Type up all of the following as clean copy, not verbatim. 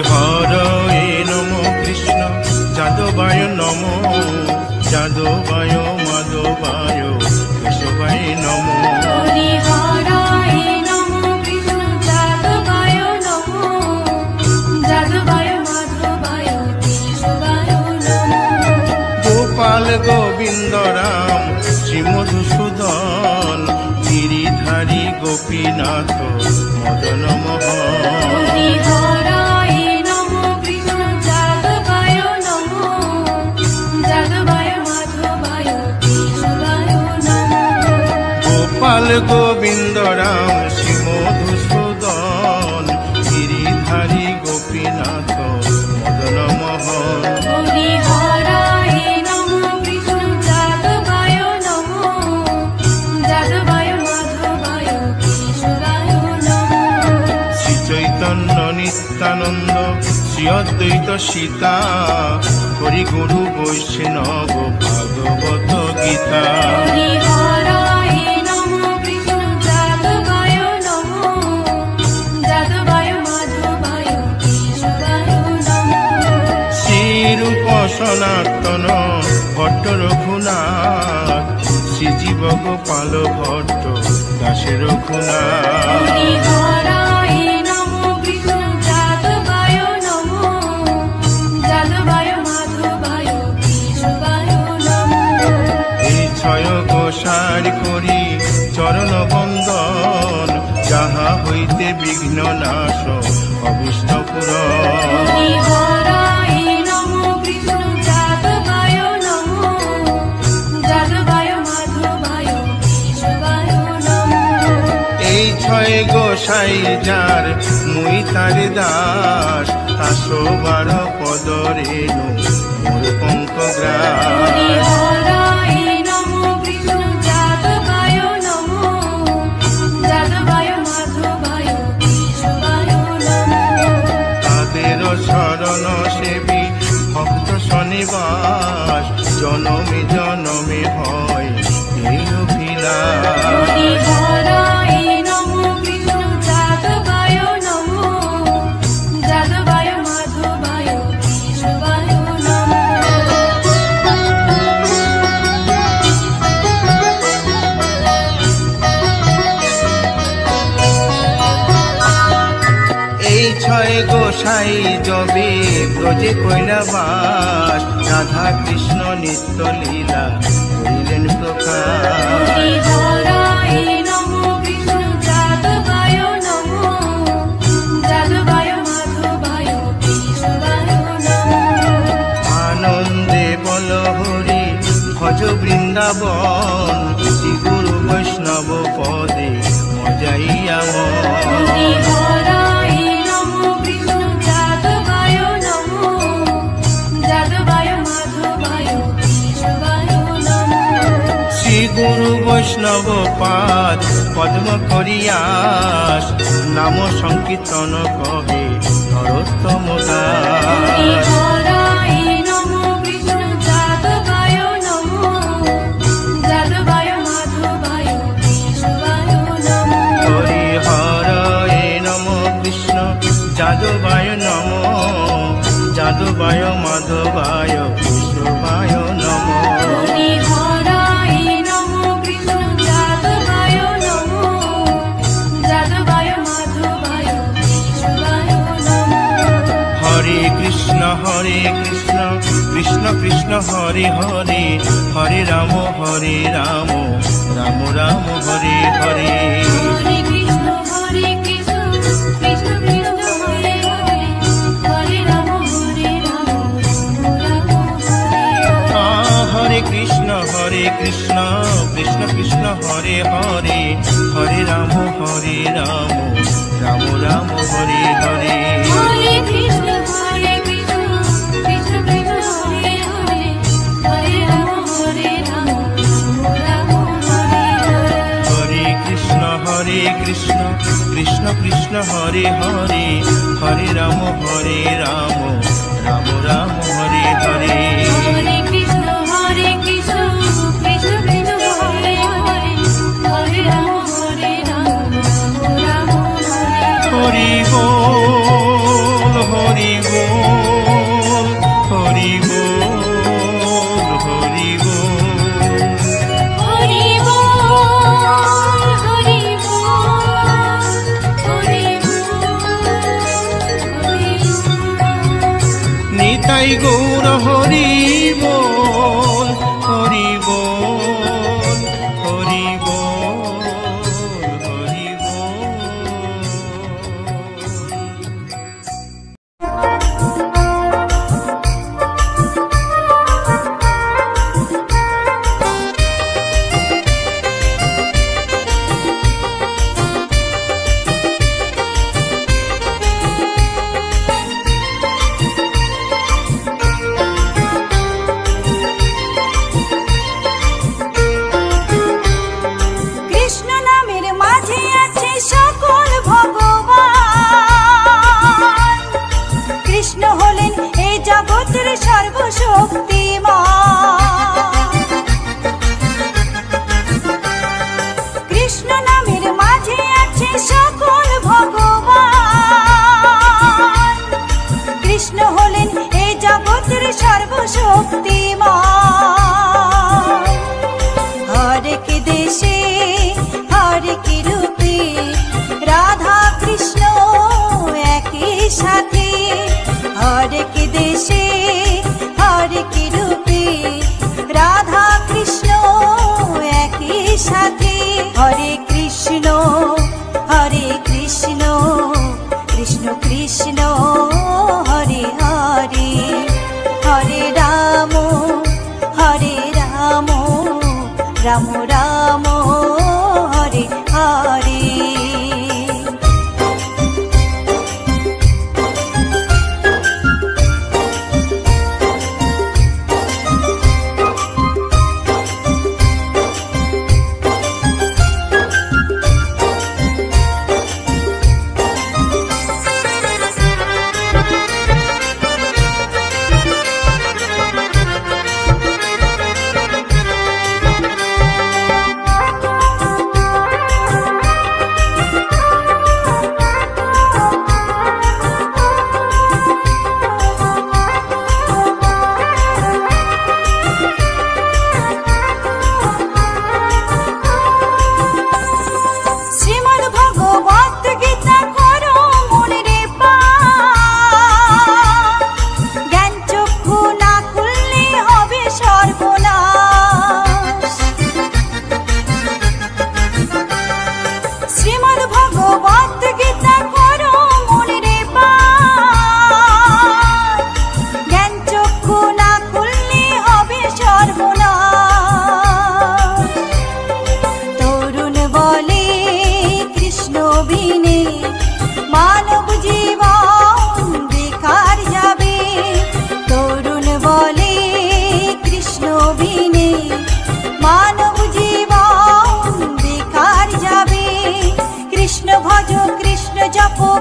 হরয়ে নম কৃষ্ণ যাদবায় নম যাদবায় মাধবায় কেশবায় নম হরি হরায় নম কৃষ্ণ যাদবায় নম যাদবায় মাধবায় কেশবায় নম গোপাল গোবিন্দ রাম শ্রী মধুসূদন গিরিধারী গোপীনাথ মদন মোহন হরি হরায় নম কৃষ্ণ যাদবায় নম যাদবায় মাধবায় কেশবায় নম গোপাল গোবিন্দ রাম শ্রী মধুসূদন গিরিধারী গোপীনাথ মদন মোহন হরি হরায় নম কৃষ্ণ যাদবায় নম যাদবায় মাধবায় কেশবায় নম শ্রী চৈতন্য নিত্যানন্দ শ্রী অদ্বৈত সীতা হরি গুরু বৈষ্ণব ভাগবত গীতা হরি হরায় নম কৃষ্ণ যাদবায় নম যাদবায় মাধবায় কেশবায় নম শ্রীরূপ সনাতন ভট্ট রঘুনাথ শ্রীজীব গোপাল ভট্ট দাসের রঘুনাথ হরি হরায় নম কৃষ্ণ যাদবায় নম যাদবায় মাধবায় কেশবায় নম এই ছয় গোসার করি চরণ বন্দন যাহা হইতে বিঘ্ন নাশ অভীষ্ট পূরণ হরি হরায় নম কৃষ্ণ যাদবায় নম যাদবায় মাধবায় কেশবায় নম এই ছয় গোসাই যার মুই তার দাস তাসো বার পদ রেণু মোর পঙ্ক হরি গ্রাস হরায় নম কৃষ্ণ যাদবায় নম যাদবায় মাধবায় কেশবায় নম তাদের শরণ সেবী ভক্ত শনিবাস জনমে জনমে হয় এই অভিলাষ হরি হরায় নম কৃষ্ণ যাদবায় নম যাদবায় মাধবায় কেশবায় নম এই ছয় গোসাই যবে ব্রজে কৈলাবাস রাধা কৃষ্ণ নিত্য লীলা করিলেন প্রকাশ হরি হরায় নম কৃষ্ণ যাদবায় নম যাদবায় মাধবায় কেশবায় নম আনন্দে বল হরি ভজ বৃন্দাবন শ্রী গুরু বৈষ্ণব পদে মজাইয়া হরি হরায় নম কৃষ্ণ যাদবায় নম যাদবায় মাধবায় কেশবায় নম শ্রী গুরু বৈষ্ণব পাদ পদ্ম করিয়াস নাম সংকীর্তন কহে নরোত্তম হরি দাস হরায় নম কৃষ্ণ যাদবায় নম যাদবায় মাধবায় কেশবায় নম হরি হরয়ে নম কৃষ্ণ যাদবায় নম যাদবায় মাধবায় কেশবায় নম হরি হরায় নম কৃষ্ণ যাদবায় নম যাদবায় মাধবায় কেশবায় নম হরে কৃষ্ণ কৃষ্ণ কৃষ্ণ হরে হরে হরে রাম রাম রাম হরে হরে হরে কৃষ্ণ কৃষ্ণ কৃষ্ণ হরে হরে হরে রাম রাম হরে হরে হরে কৃষ্ণ কৃষ্ণ কৃষ্ণ হরে হরে হরে রাম রাম রাম হরে হরে হরে কৃষ্ণ কৃষ্ণ কৃষ্ণ হরে হরে হরে রাম রাম হরে হরে হরে কৃষ্ণ কৃষ্ণ কৃষ্ণ হরে হরে হরে রাম রাম রাম হরে হরে হরে কৃষ্ণ কৃষ্ণ কৃষ্ণ হরে হরে হরে রাম রাম রাম হরে হরে হরি বল রাম রাম হরে হরে।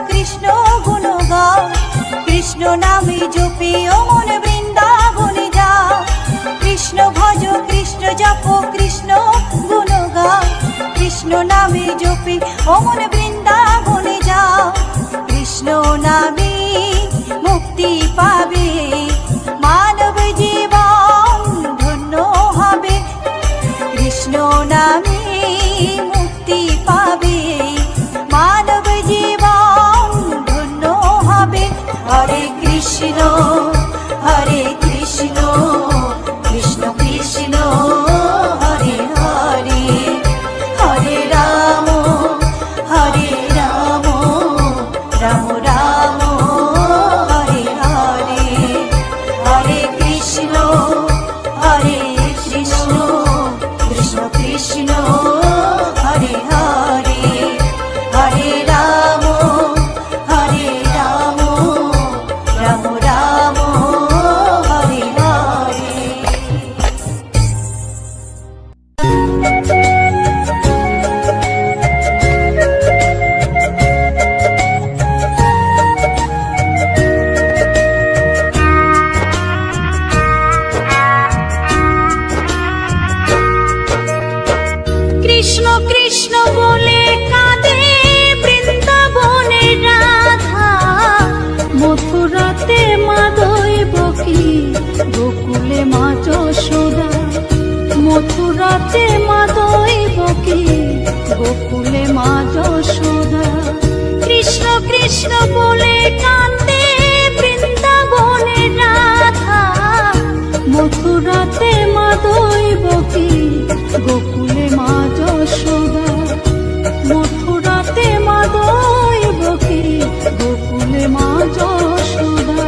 কৃষ্ণ গুণ গাও, কৃষ্ণ নামে জপে ও মন বৃন্দাবনে যাও। কৃষ্ণ ভজ কৃষ্ণ জপ কৃষ্ণ গুণ গাও, কৃষ্ণ নামে জপে ও মন বৃন্দাবনে যাও। কৃষ্ণ নামে মুক্তি পাবে, মানব জীবন ধন্য হবে। কৃষ্ণ নামে মুক্তি পাবে, মানব জীবন ধন্য হবে। হরে কৃষ্ণ হরে কৃষ্ণ কৃষ্ণ কৃষ্ণ হরে হরে, হরে রাম রাম রাম হরে হরে। হরে কৃষ্ণ কৃষ্ণ কৃষ্ণ হরে হরে, হরে রাম রাম রাম হরে হরে। কৃষ্ণ কৃষ্ণ বলে কাঁদে বৃন্দাবনের রাধা, মথুরাতে মা দৈবকী, গোকুলে মা যশোদা। মথুরাতে মা দৈবকী, গোকুলে মা যশোদা। কৃষ্ণ কৃষ্ণ বলে কাঁদে বৃন্দাবনের রাধা, মথুরাতে মা দৈবকী, গোকুলে মা যশোদা। মথুরাতে মা দৈবকী, গোকুলে মা যশোদা।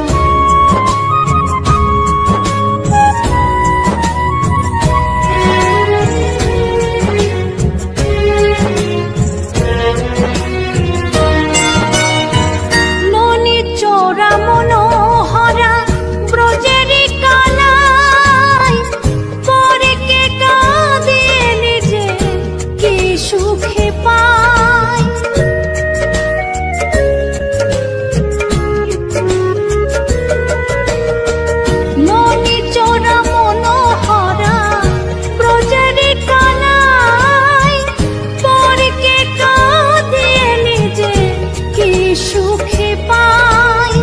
ননি চোরা মনোহরা ব্রজেরি কালাই, পরে কে কাঁদিয়ে নিজে কি সুখে পায়। ননি চোরা মনোহরা ব্রজেরি কালাই, পরে কে কাঁদিয়ে নিজে কি সুখে পায়।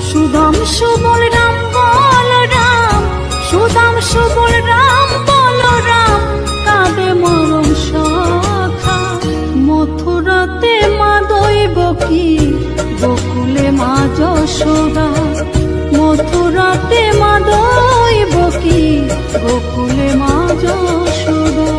সুদাম সুবল রাম বলরাম, সুদাম সুবল রাম বলরাম, কাঁদে মরম সখা। মথুরাতে মা দৈবকী, গোকুলে মা যশোদা। মথুরাতে মা দৈবকী, গোকুলে মা যশোদা।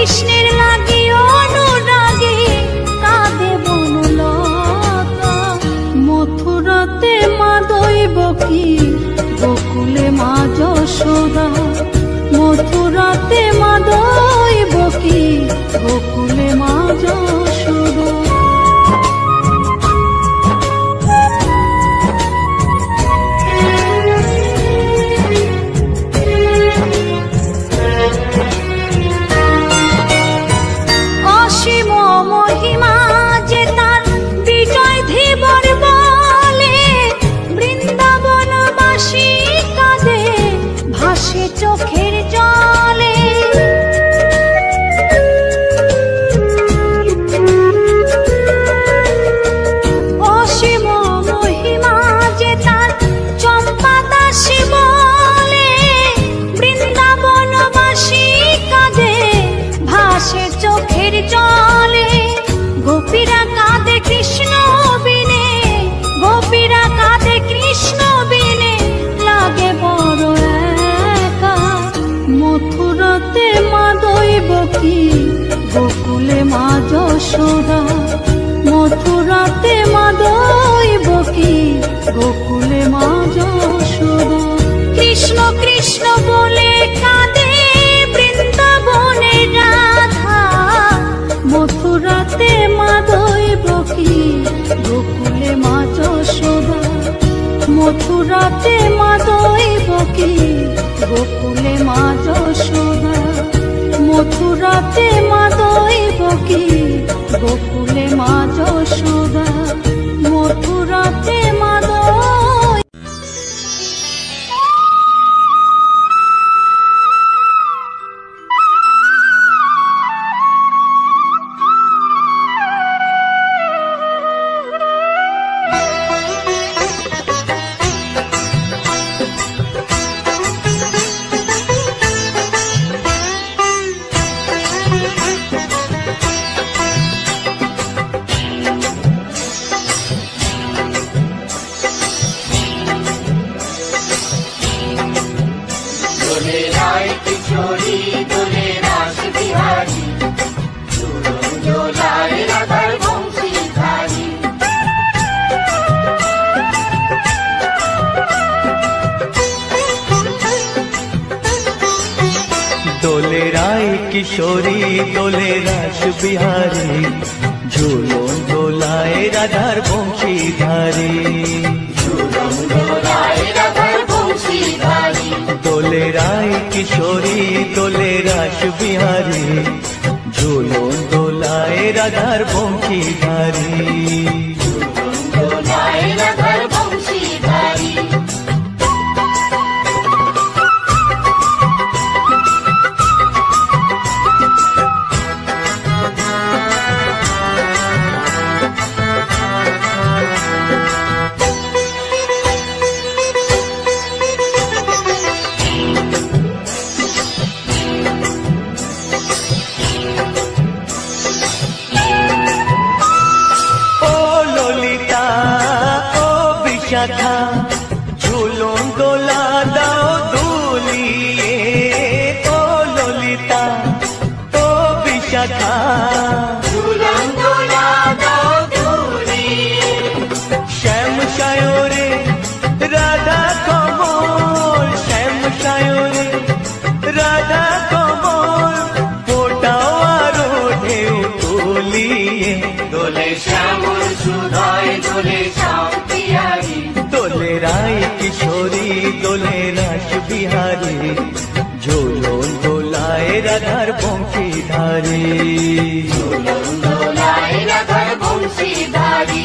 কৃষ্ণের লাগি অনুরাগে কাঁদে বনলতা। মথুরাতে মা দৈবকী, গোকুলে মা যশোদা। মথুরাতে মা দৈবকী, গোকুলে মা যশোদা। অসীম মহিমা যে তার বিজয় ধীবর বলে, বৃন্দাবনবাসী কাঁদে ভাসে চোখের জলে। অসীম মহিমা যে তার চম্পা দাসী বলে, বৃন্দাবনবাসী কাঁদে ভাসে চোখের জলে। গোপীরা কাঁদে কৃষ্ণ বিনে, গোপীরা কাঁদে কৃষ্ণ বিনে, লাগে বড় একা। মথুরাতে মা দৈবকী, গোকুলে মা যশোদা। মথুরাতে মা দৈবকী, গোকুলে মা যশোদা। কৃষ্ণ কৃষ্ণ বলে কাঁদে বৃন্দাবনে রাধা। মথুরাতে মা দৈবকী, গোকুলে মা যশোদা। মথুরাতে মা দৈবকী, গোকুলে মা যশোদা। মথুরাতে মা দৈবকী, গোকুলে মা যশোদা। মথুরাতে মা দৈ দোলে রায় কিশোরী দোলে রাস বিহারী, ঝুলন দোলায় রাধার বংশীধারী। দোলে রায় কিশোরী দোলে রাস বিহারী, ঝুলন দোলায় রাধার বংশীধারী। ঝুলন দোলা দাও দুলিয়ে, ও ললিতা ও বিশাখা। ঝুলন দোলা দাও দুলিয়ে, শ্যাম সায়রে রাধা কমল, শ্যাম সায়রে রাধা কমল, ফোটাও আরো ঢেউ তুলিয়ে। দোলে শ্যামল সুধায় দোলে শ্যাম পিয়ারি, দোলে রায় কিশোরী দোলে রাস বিহারী, ঝুলন দোলায় রাধার বংশীধারী। ঝুলন দোলায় রাধার বংশীধারী।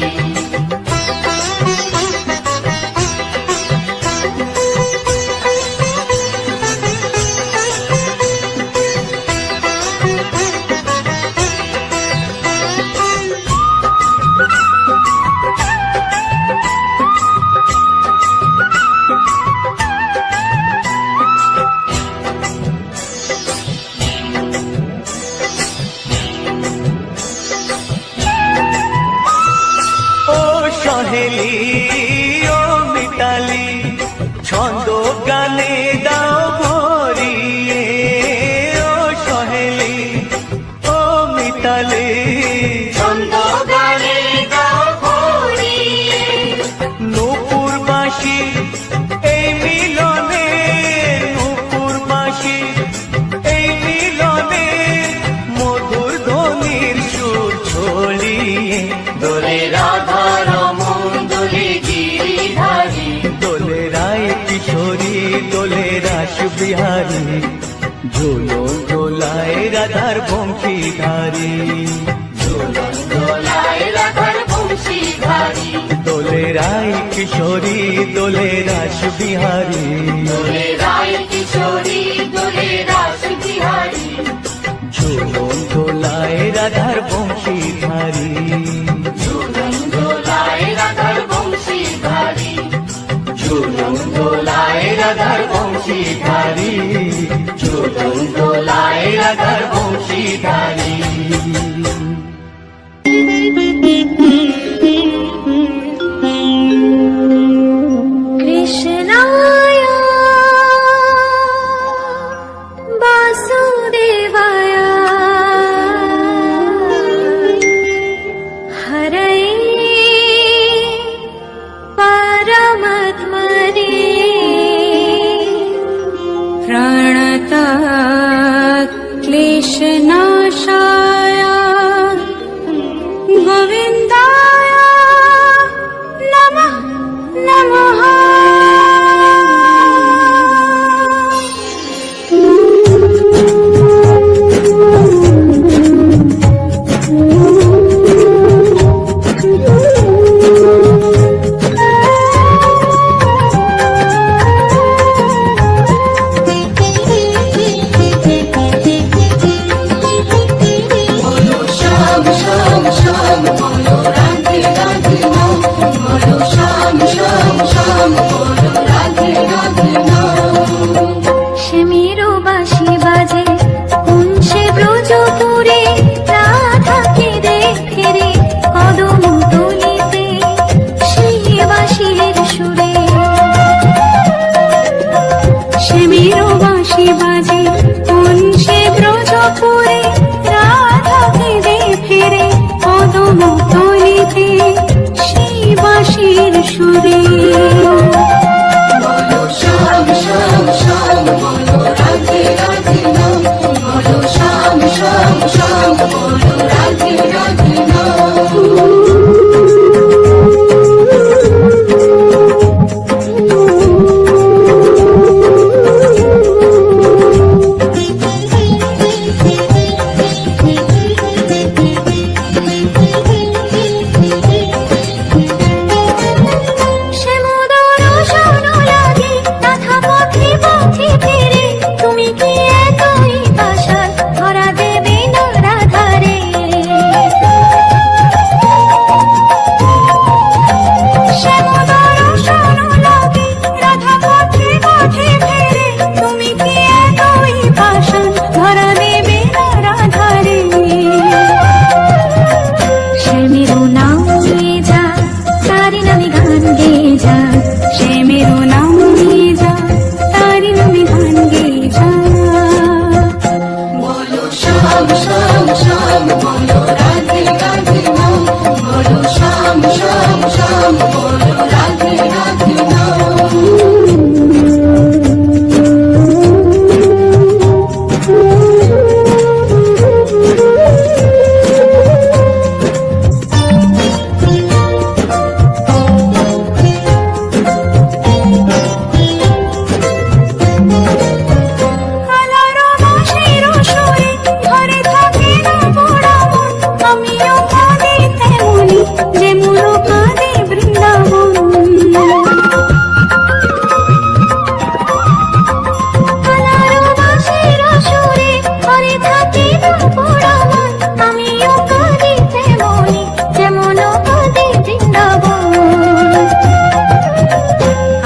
বিহারী ঝুলন দোলায় রাধার বংশীধারী ঝুলন দোলায় রাধার বংশীধারী দোলে রায় কিশোরী দোলে রাস বিহারী দোলে রায় কিশোরী দোলে রাস বিহারী ঝুলন দোলায় রাধার বংশীধারী ঝুলন দোলায় রাধার বংশীধারী ঝুলন দোলায় রাধার বংশীধারী ঝুলন দোলায় রাধার বংশীধারী কৃষ্ণায় বাসুদেবায় হরয়ে পরমাত্মনে প্রণতাৎ ক্লেশনাশায় গোবিন্দায় নমঃ নমঃ। বলো শ্যাম শ্যাম শ্যাম বলো রাধে রাধে নাম বলো শ্যাম শ্যাম শ্যাম বলো রাধে রাধে নাম সে মেরো বাঁশি বাজে কোন সে ব্রজপুরে রাধাকে দেখে রে কদম তলিতে সেই বাঁশির সুরে সে মেরো বাঁশি বাজে কোন সে ব্রজপুরে রাধাকে দেখে রে কদম তলিতে সেই বাঁশির সুরে বলো শ্যাম শ্যাম শ্যাম বলো রাধে রাধে নাম বলো শ্যাম শ্যাম শ্যাম বলো রাধে রাধে নাম সে মধুর শোন লাগে কথা পথে পথে ফিরে তুমি কি এতই পাশান ধরা দেবে না রাধারে সে মধুর শোন লাগে রাধা পথে পথে ফিরে তুমি কি এতই পাশান ধরা দেবে না রাধারে সে মেরো নাম নিয়ে যা তারি নামে গান গেয়ে যা সে মেরো নাম নিয়ে যা তারি নামে গান গেয়ে যা বলো শ্যাম শ্যাম শ্যাম বলো রাধে রাধে নাম বলো শ্যাম শ্যাম শ্যাম বলো রাধে রাধে নাম আলারো বাঁশির সুরে ঘরে থাকে না পোড়া মন আমিও কাঁদি তেমনি যেমন কাঁদে বৃন্দাবন আলারো বাঁশির সুরে ঘরে থাকে না পোড়া মন আমিও কাঁদি তেমনি যেমন কাঁদে বৃন্দাবন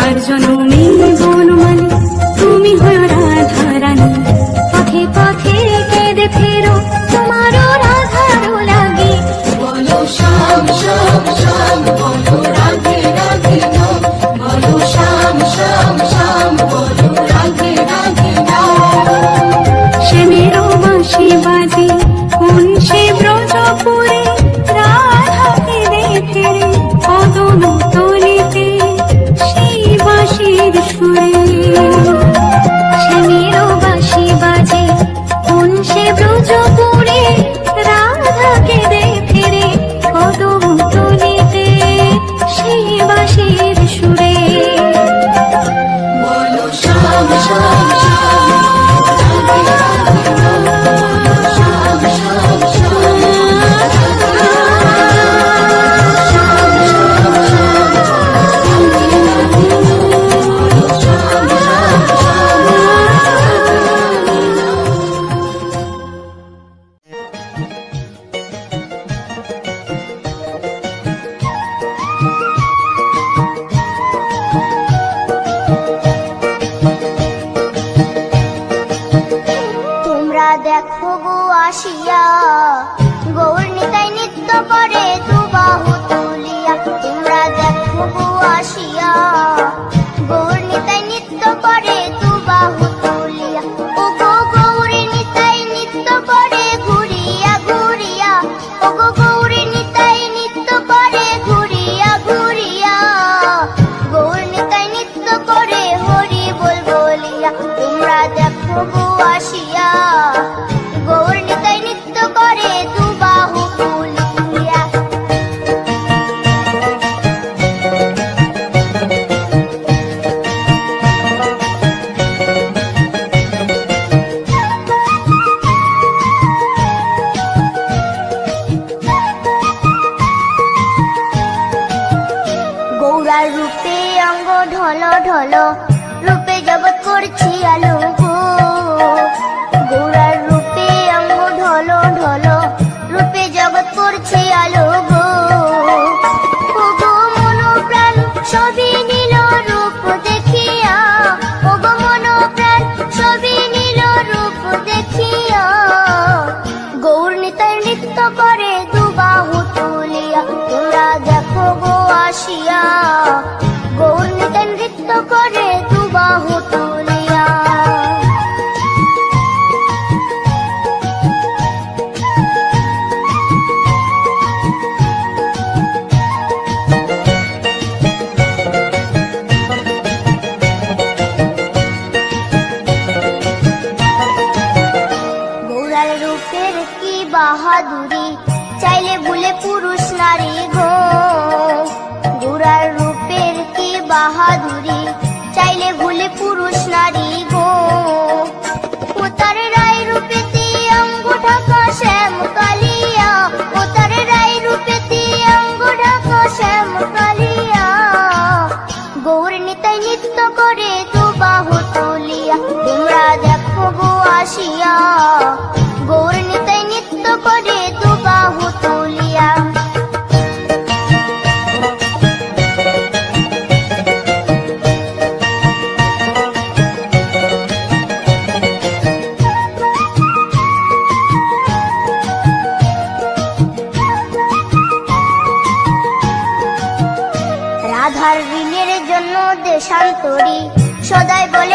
আর জনমে বনমালী তুমি হয়ে রাধা রানী পথে পথে কেঁদে ফেরো তোমারও রাধারও লাগে বলো শ্যাম শ্যাম শ্যাম বলো রাধে রাধে নাম বলো শ্যাম শ্যাম শ্যাম বলো রাধে রাধে নাম সে মেরো বাঁশি বাজে কোন সে ব্রজপুরে রাধাকে দেখে রে কদম তলিতে সেই বাঁশির সুরে সে মেরো বাঁশি বাজে কোন সে ব্রজপুরে রাধাকে দেখে রে কদম তলিতে সেই বাঁশির সুরে বলো শ্যাম শ্যাম শ্যাম তোমরা দেখো গো আসিয়া গৌর নিতাই নৃত্য করে দুবাহু তুলিয়া। তোমরা দেখো গো আসিয়া গৌর নিতাই নৃত্য করে দুবাহু তুলিয়া। ও গো গৌরী নিতাই নৃত্য করে ঘুরিয়া ঘুরিয়া। ও গো গৌরী নিতাই নৃত্য করে ঘুরিয়া ঘুরিয়া। গৌর নিতাই নৃত্য করে হরি বল বলিয়া। তোমরা দেখো গো আসিয়া গৌর নিতাই নৃত্য করে দুবাহু তুলিয়া। গৌরার রূপে অঙ্গ ঢল ঢল রূপে জগৎ করছি আলো গো। গৌরার রূপে অঙ্গ ঢল ঢল রূপে জগৎ করছি আলো গো। ও গো মন প্রাণ সবই নীল রূপ দেখিয়া। ও গো মন প্রাণ সবই নীল রূপ দেখিয়া। গৌর নিতাই নৃত্য করে দুবাহু তুলিয়া। তোমরা দেখো গো আসিয়া গৌর নিতাই নৃত্য করে দুবাহু তুলিয়া। গৌরার রূপের কি বাহাদুরি চাইলে ভুলে পুরুষ নারী গো। গৌরার রূপের কি বাহাদুরি চাইলে ভুলে পুরুষ নারী গো। ও তার রায় রূপেতে অঙ্গ ঢাকা শ্যাম কালিয়া। ও তার রায় রূপেতে অঙ্গ ঢাকা শ্যাম কালিয়া। গৌর নিতাই নৃত্য করে দুবাহু তুলিয়া। তোমরা দেখো গো আসিয়া গৌর নিতাই নৃত্য করে দুবাহু তুলিয়া। রাধার ঋণের জন্য দেশান্তরী সদাই বলে